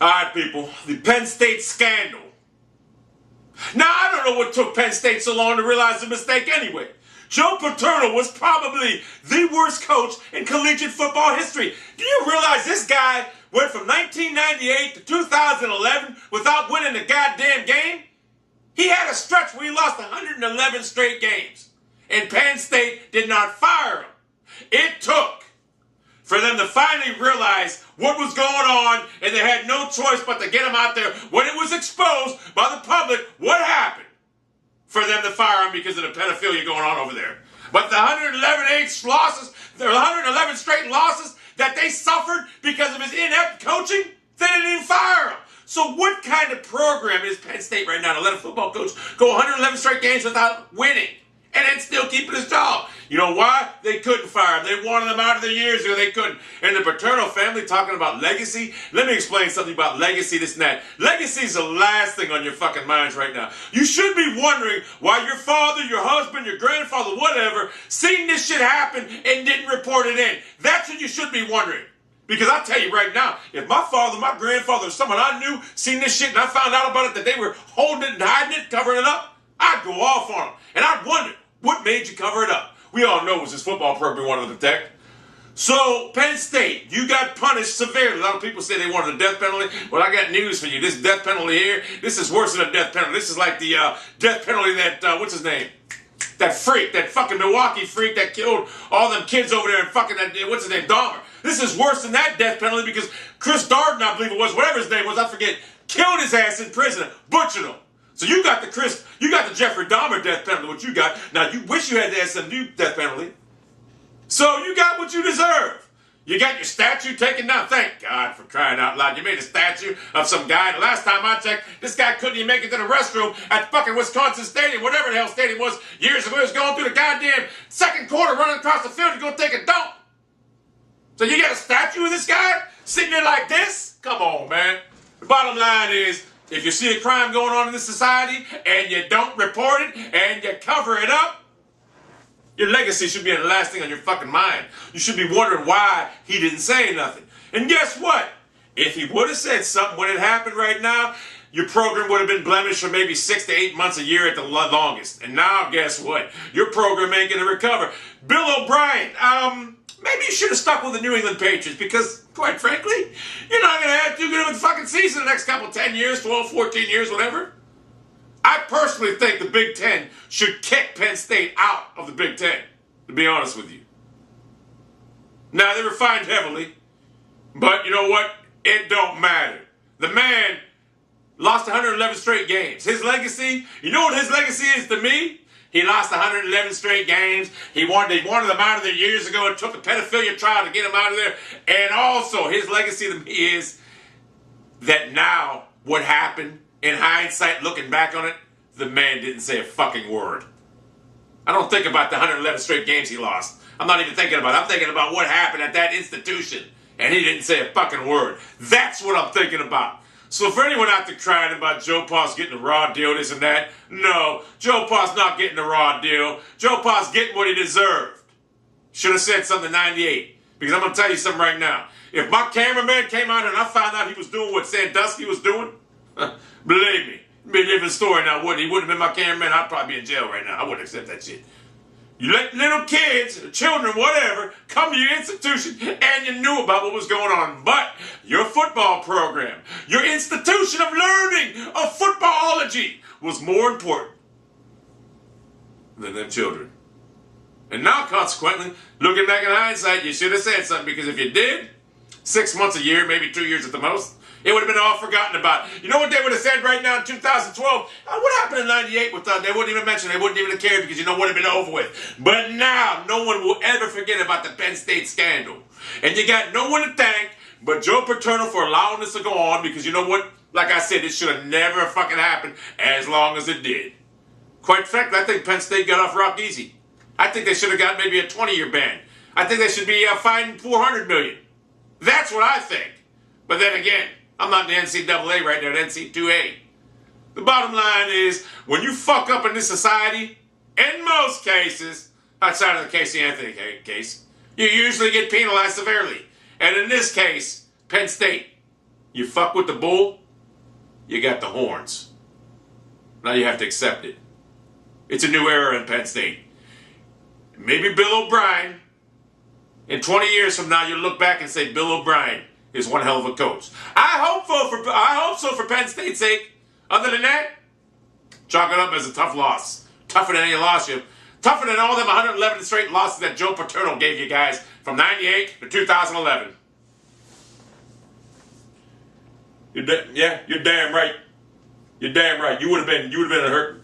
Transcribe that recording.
All right, people, the Penn State scandal. Now, I don't know what took Penn State so long to realize the mistake anyway. Joe Paterno was probably the worst coach in collegiate football history. Do you realize this guy went from 1998 to 2011 without winning a goddamn game? He had a stretch where he lost 111 straight games. And Penn State did not fire him. It took for them to finally realize what was going on, and they had no choice but to get him out there when it was exposed by the public what happened for them to fire him because of the pedophilia going on over there. But the 111 straight losses that they suffered because of his inept coaching, they didn't even fire him. So what kind of program is Penn State right now to let a football coach go 111 straight games without winning and then still keeping his job? You know why? They couldn't fire him. They wanted him out of there years ago. They couldn't. And the Paterno family talking about legacy. Let me explain something about legacy, this and that. Legacy is the last thing on your fucking minds right now. You should be wondering why your father, your husband, your grandfather, whatever, seen this shit happen and didn't report it in. That's what you should be wondering. Because I tell you right now, if my father, my grandfather, or someone I knew seen this shit and I found out about it, that they were holding it and hiding it, covering it up, I'd go off on them. And I'd wonder, what made you cover it up? We all know it was this football program we wanted to protect. So, Penn State, you got punished severely. A lot of people say they wanted a death penalty. Well, I got news for you. This death penalty here, this is worse than a death penalty. This is like the death penalty that, what's his name? That freak, that fucking Milwaukee freak that killed all them kids over there and fucking, what's his name, Dahmer. This is worse than that death penalty because Chris Darden, I believe it was, whatever his name was, I forget, killed his ass in prison, butchered him. So you got the Jeffrey Dahmer death penalty, what you got. Now, you wish you had the SMU death penalty. So you got what you deserve. You got your statue taken down. Thank God for crying out loud. You made a statue of some guy. The last time I checked, this guy couldn't even make it to the restroom at fucking Wisconsin Stadium, whatever the hell stadium was, years ago. He was going through the goddamn second quarter, running across the field to go take a dump. So you got a statue of this guy sitting there like this? Come on, man. The bottom line is, if you see a crime going on in this society and you don't report it and you cover it up, your legacy should be the last thing on your fucking mind. You should be wondering why he didn't say nothing. And guess what? If he would have said something when it happened right now, your program would have been blemished for maybe 6 to 8 months a year at the longest. And now, guess what? Your program ain't going to recover. Bill O'Brien, maybe you should have stuck with the New England Patriots because, quite frankly, you're not going to have too good of a fucking season the next couple, 10 years, 12, 14 years, whatever. I personally think the Big Ten should kick Penn State out of the Big Ten, to be honest with you. Now, they were fined heavily, but you know what? It don't matter. The man lost 111 straight games. His legacy, you know what his legacy is to me? He lost 111 straight games. They wanted him out of there years ago. It took a pedophilia trial to get him out of there. And also, his legacy to me is that now what happened, in hindsight, looking back on it, the man didn't say a fucking word. I don't think about the 111 straight games he lost. I'm not even thinking about it. I'm thinking about what happened at that institution. And he didn't say a fucking word. That's what I'm thinking about. So for anyone out there crying about Joe Pa's getting a raw deal, this and that, no, Joe Pa's not getting a raw deal. Joe Pa's getting what he deserved. Should have said something in 98. Because I'm going to tell you something right now. If my cameraman came out and I found out he was doing what Sandusky was doing, believe me, it'd be a different story now, wouldn't he? Wouldn't have been my cameraman, I'd probably be in jail right now. I wouldn't accept that shit. You let little kids, children, whatever, come to your institution and you knew about what was going on. But your football program, your institution of learning of footballology was more important than them children. And now, consequently, looking back in hindsight, you should have said something, because if you did, 6 months a year, maybe 2 years at the most, it would have been all forgotten about. You know what they would have said right now in 2012? What happened in 98 with that? They wouldn't even mention it. They wouldn't even have cared, because you know what would have been over with. But now, no one will ever forget about the Penn State scandal. And you got no one to thank but Joe Paterno for allowing this to go on, because you know what? Like I said, it should have never fucking happened as long as it did. Quite frankly, I think Penn State got off rock easy. I think they should have got maybe a 20-year ban. I think they should be fined $400 million. That's what I think. But then again, I'm not in the NCAA right now, NC2A. The bottom line is, when you fuck up in this society, in most cases, outside of the Casey Anthony case, you usually get penalized severely. And in this case, Penn State, You fuck with the bull, you got the horns. Now you have to accept it. It's a new era in Penn State. Maybe Bill O'Brien, in 20 years from now, you'll look back and say Bill O'Brien is one hell of a coach. I hope so for Penn State's sake. Other than that, chalk it up as a tough loss. Tougher than any loss you. Tougher than all them 111 straight losses that Joe Paterno gave you guys from 98 to 2011. You're damn right. You're damn right. You would have been a hurt.